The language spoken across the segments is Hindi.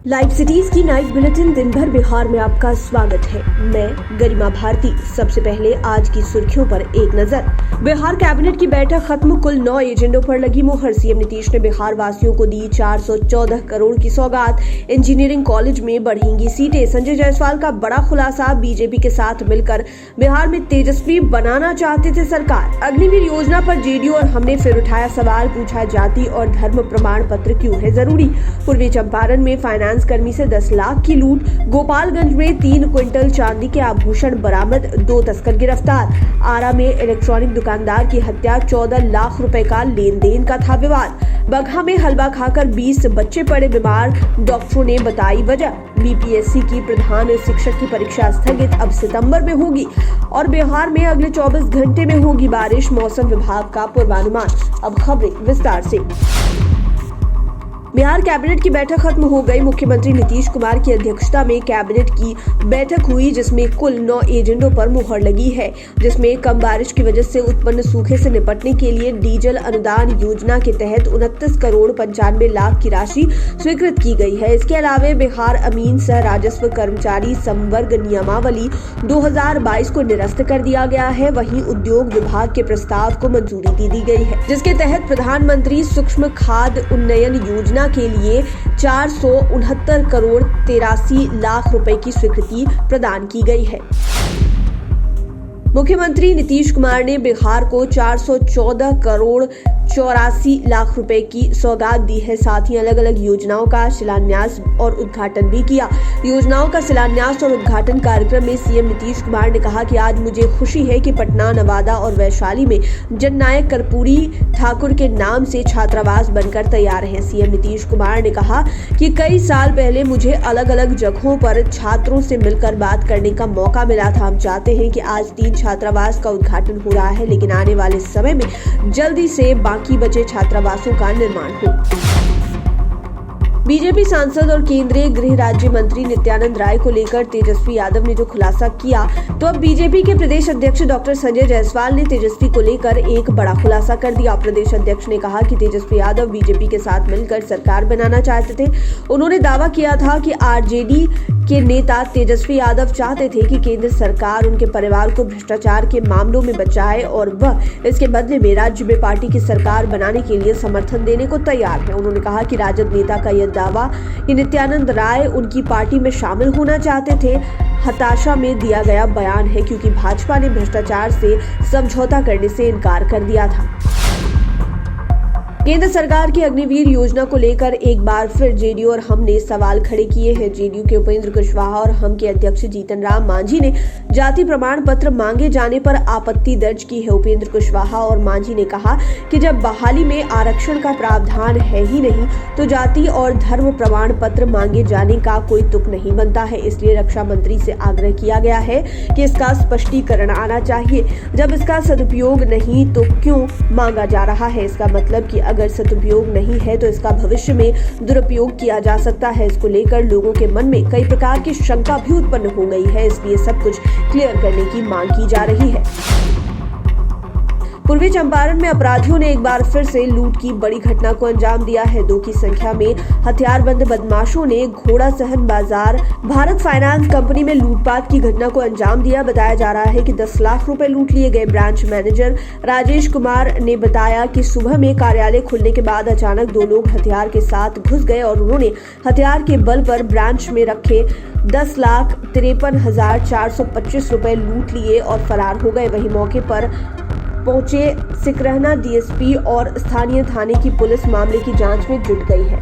लाइव सिटीज की नाइट बुलेटिन दिन भर बिहार में आपका स्वागत है। मैं गरिमा भारती। सबसे पहले आज की सुर्खियों पर एक नजर। बिहार कैबिनेट की बैठक खत्म, कुल 9 एजेंडों पर लगी मुहर। सीएम नीतीश ने बिहार वासियों को दी 414 करोड़ की सौगात। इंजीनियरिंग कॉलेज में बढ़ेंगी सीटें। संजय जायसवाल का बड़ा खुलासा, बीजेपी के साथ मिलकर बिहार में तेजस्वी बनाना चाहते थे सरकार। अग्निवीर योजना पर जेडीयू और हमने फिर उठाया सवाल, पूछा जाति और धर्म प्रमाण पत्र क्यों है जरूरी। पूर्वी चंपारण में फाइनेंस कर्मी से 10 लाख की लूट। गोपालगंज में 3 क्विंटल चांदी के आभूषण बरामद, 2 तस्कर गिरफ्तार। आरा में इलेक्ट्रॉनिक दुकानदार की हत्या, 14 लाख रुपए का लेन देन का था विवाद। बगहा में हलवा खाकर 20 बच्चे पड़े बीमार, डॉक्टरों ने बताई वजह। बीपीएससी की प्रधान शिक्षक की परीक्षा स्थगित, अब सितंबर में होगी। और बिहार में अगले 24 घंटे में होगी बारिश, मौसम विभाग का पूर्वानुमान। अब खबरें विस्तार से। बिहार कैबिनेट की बैठक खत्म हो गई। मुख्यमंत्री नीतीश कुमार की अध्यक्षता में कैबिनेट की बैठक हुई, जिसमें कुल 9 एजेंडों पर मुहर लगी है, जिसमें कम बारिश की वजह से उत्पन्न सूखे से निपटने के लिए डीजल अनुदान योजना के तहत 29 करोड़ 95 लाख की राशि स्वीकृत की गई है। इसके अलावा बिहार अमीन सह राजस्व कर्मचारी संवर्ग नियमावली 2022 को निरस्त कर दिया गया है। वहीं उद्योग विभाग के प्रस्ताव को मंजूरी दी गई है, जिसके तहत प्रधानमंत्री सूक्ष्म खाद उन्नयन योजना के लिए 469 करोड़ 83 लाख रुपए की स्वीकृति प्रदान की गई है। मुख्यमंत्री नीतीश कुमार ने बिहार को 414 करोड़ 84 लाख रुपए की सौगात दी है। साथ ही अलग अलग योजनाओं का शिलान्यास और उद्घाटन भी किया। योजनाओं का शिलान्यास और उद्घाटन कार्यक्रम में सीएम नीतीश कुमार ने कहा कि आज मुझे खुशी है कि पटना, नवादा और वैशाली में जननायक कर्पूरी ठाकुर के नाम से छात्रावास बनकर तैयार हैं। सीएम नीतीश कुमार ने कहा कि कई साल पहले मुझे अलग अलग जगहों पर छात्रों से मिलकर बात करने का मौका मिला था। हम चाहते हैं कि आज 3 छात्रावास का उद्घाटन हो रहा है, लेकिन आने वाले समय में जल्दी से बाकी बचे छात्रावासों का निर्माण हो। बीजेपी सांसद और केंद्रीय गृह राज्य मंत्री नित्यानंद राय को लेकर तेजस्वी यादव ने जो खुलासा किया, तो अब बीजेपी के प्रदेश अध्यक्ष डॉक्टर संजय जायसवाल ने तेजस्वी को लेकर एक बड़ा खुलासा कर दिया। प्रदेश अध्यक्ष ने कहा कि तेजस्वी यादव बीजेपी के साथ मिलकर सरकार बनाना चाहते थे। उन्होंने दावा किया था कि आरजेडी के नेता तेजस्वी यादव चाहते थे कि केंद्र सरकार उनके परिवार को भ्रष्टाचार के मामलों में बचाए और वह इसके बदले में राज्य में पार्टी की सरकार बनाने के लिए समर्थन देने को तैयार है। उन्होंने कहा कि राजद नेता का यह दावा कि नित्यानंद राय उनकी पार्टी में शामिल होना चाहते थे, हताशा में दिया गया बयान है, क्योंकि भाजपा ने भ्रष्टाचार से समझौता करने से इनकार कर दिया था। केंद्र सरकार की अग्निवीर योजना को लेकर एक बार फिर जेडीयू और हम ने सवाल खड़े किए हैं। जेडीयू के उपेंद्र कुशवाहा और हम के अध्यक्ष जीतन राम मांझी ने जाति प्रमाण पत्र मांगे जाने पर आपत्ति दर्ज की है। उपेंद्र कुशवाहा और मांझी ने कहा कि जब बहाली में आरक्षण का प्रावधान है ही नहीं, तो जाति और धर्म प्रमाण पत्र मांगे जाने का कोई तुक नहीं बनता है। इसलिए रक्षा मंत्री से आग्रह किया गया है कि इसका स्पष्टीकरण आना चाहिए। जब इसका सदुपयोग नहीं तो क्यों मांगा जा रहा है? इसका मतलब कि अगर सदुपयोग नहीं है तो इसका भविष्य में दुरुपयोग किया जा सकता है। इसको लेकर लोगों के मन में कई प्रकार की शंका भी उत्पन्न हो गई है, इसलिए सब कुछ क्लियर करने की मांग की जा रही है। पूर्वी चंपारण में अपराधियों ने एक बार फिर से लूट की बड़ी घटना को अंजाम दिया है। 2 की संख्या में हथियारबंद बदमाशों ने घोड़ा सहन बाजार भारत फाइनेंस कंपनी में लूटपाट की घटना को अंजाम दिया। बताया जा रहा है कि 10 लाख रुपए लूट लिए गए। ब्रांच मैनेजर राजेश कुमार ने बताया कि सुबह में कार्यालय खुलने के बाद अचानक 2 लोग हथियार के साथ घुस गए और उन्होंने हथियार के बल पर ब्रांच में रखे 10,53,425 रुपए लूट लिए और फरार हो गए। वहीं मौके पर पहुंचे सिकरहना डीएसपी और स्थानीय थाने की पुलिस मामले की जांच में जुट गई है।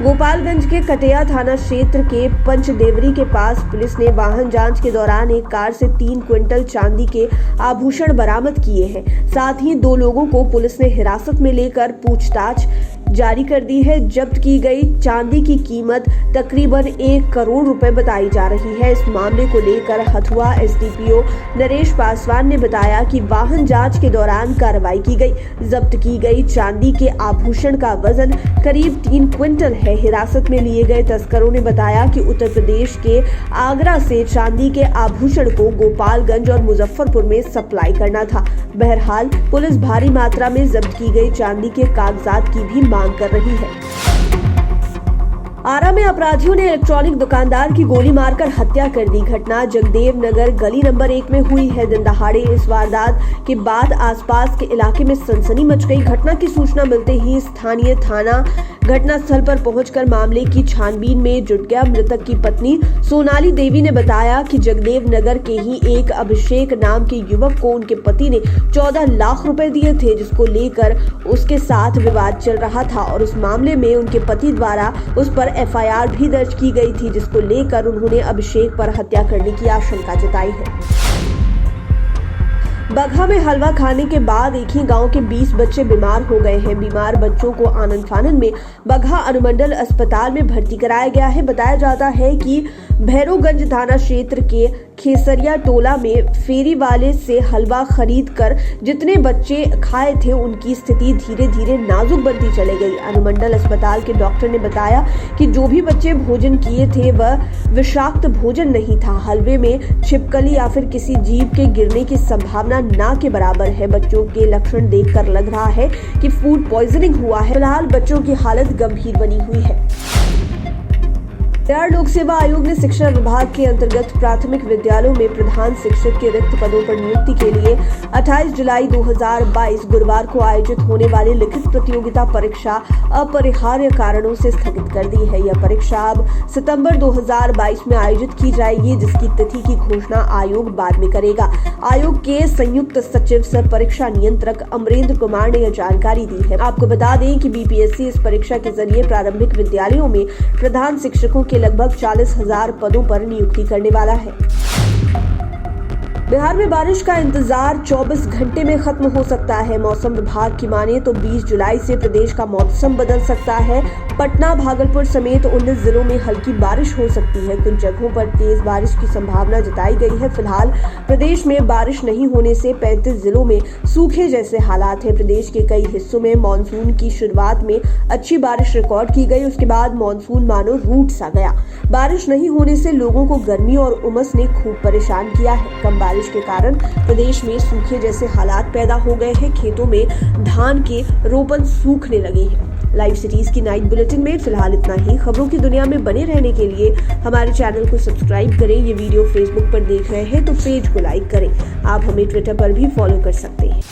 गोपालगंज के कटेया थाना क्षेत्र के पंचदेवरी के पास पुलिस ने वाहन जांच के दौरान एक कार से 3 क्विंटल चांदी के आभूषण बरामद किए हैं। साथ ही 2 लोगों को पुलिस ने हिरासत में लेकर पूछताछ जारी कर दी है। जब्त की गई चांदी की कीमत तकरीबन 1 करोड़ रुपए बताई जा रही है। इस मामले को लेकर हथुआ एसडीपीओ नरेश पासवान ने बताया कि वाहन जांच के दौरान कार्रवाई की गई। जब्त की गई चांदी के आभूषण का वजन करीब 3 क्विंटल है। हिरासत में लिए गए तस्करों ने बताया कि उत्तर प्रदेश के आगरा से चांदी के आभूषण को गोपालगंज और मुजफ्फरपुर में सप्लाई करना था। बहरहाल पुलिस भारी मात्रा में जब्त की गई चांदी के कागजात की भी मांग कर रही है। आरा में अपराधियों ने इलेक्ट्रॉनिक दुकानदार की गोली मारकर हत्या कर दी। घटना जगदेव नगर गली नंबर 1 में हुई है। दिन दहाड़े इस वारदात के बाद आसपास के इलाके में सनसनी मच गई। घटना की सूचना मिलते ही स्थानीय थाना घटनास्थल पर पहुंचकर मामले की छानबीन में जुट गया। मृतक की पत्नी सोनाली देवी ने बताया कि जगदेव नगर के ही एक अभिषेक नाम के युवक को उनके पति ने 14 लाख रुपए दिए थे, जिसको लेकर उसके साथ विवाद चल रहा था और उस मामले में उनके पति द्वारा उस पर एफआईआर भी दर्ज की गई थी, जिसको लेकर उन्होंने अभिषेक पर हत्या करने की आशंका जताई है। बगहा में हलवा खाने के बाद एक ही गांव के 20 बच्चे बीमार हो गए हैं। बीमार बच्चों को आनंद फानन में बगहा अनुमंडल अस्पताल में भर्ती कराया गया है। बताया जाता है कि भैरवगंज थाना क्षेत्र के खेसरिया टोला में फेरी वाले से हलवा खरीद कर जितने बच्चे खाए थे उनकी स्थिति धीरे धीरे नाजुक बनती चली गई। अनुमंडल अस्पताल के डॉक्टर ने बताया कि जो भी बच्चे भोजन किए थे वह विषाक्त भोजन नहीं था। हलवे में छिपकली या फिर किसी जीव के गिरने की संभावना ना के बराबर है। बच्चों के लक्षण देखकर लग रहा है कि फूड पॉइजनिंग हुआ है। फिलहाल बच्चों की हालत गंभीर बनी हुई है। बिहार लोक सेवा आयोग ने शिक्षा विभाग के अंतर्गत प्राथमिक विद्यालयों में प्रधान शिक्षक के रिक्त पदों पर नियुक्ति के लिए 28 जुलाई 2022 गुरुवार को आयोजित होने वाली लिखित प्रतियोगिता परीक्षा अपरिहार्य कारणों से स्थगित कर दी है। यह परीक्षा अब सितंबर 2022 में आयोजित की जाएगी, जिसकी तिथि की घोषणा आयोग बाद में करेगा। आयोग के संयुक्त सचिव सह परीक्षा नियंत्रक अमरेंद्र कुमार ने यह जानकारी दी है। आपको बता दें कि बीपीएससी इस परीक्षा के जरिए प्रारंभिक विद्यालयों में प्रधान शिक्षकों के लगभग 40,000 पदों पर नियुक्ति करने वाला है। बिहार में बारिश का इंतजार 24 घंटे में खत्म हो सकता है। मौसम विभाग की माने तो 20 जुलाई से प्रदेश का मौसम बदल सकता है। पटना, भागलपुर समेत 19 जिलों में हल्की बारिश हो सकती है। कुछ जगहों पर तेज बारिश की संभावना जताई गई है। फिलहाल प्रदेश में बारिश नहीं होने से 35 जिलों में सूखे जैसे हालात है। प्रदेश के कई हिस्सों में मानसून की शुरुआत में अच्छी बारिश रिकॉर्ड की गई, उसके बाद मानसून मानो रूठ सा गया। बारिश नहीं होने से लोगों को गर्मी और उमस ने खूब परेशान किया है। कम बारिश के कारण प्रदेश में सूखे जैसे हालात पैदा हो गए हैं। खेतों में धान के रोपन सूखने लगे हैं। लाइव सिटीज की नाइट बुलेटिन में फिलहाल इतना ही। खबरों की दुनिया में बने रहने के लिए हमारे चैनल को सब्सक्राइब करें। ये वीडियो फेसबुक पर देख रहे हैं तो पेज को लाइक करें। आप हमें ट्विटर पर भी फॉलो कर सकते हैं।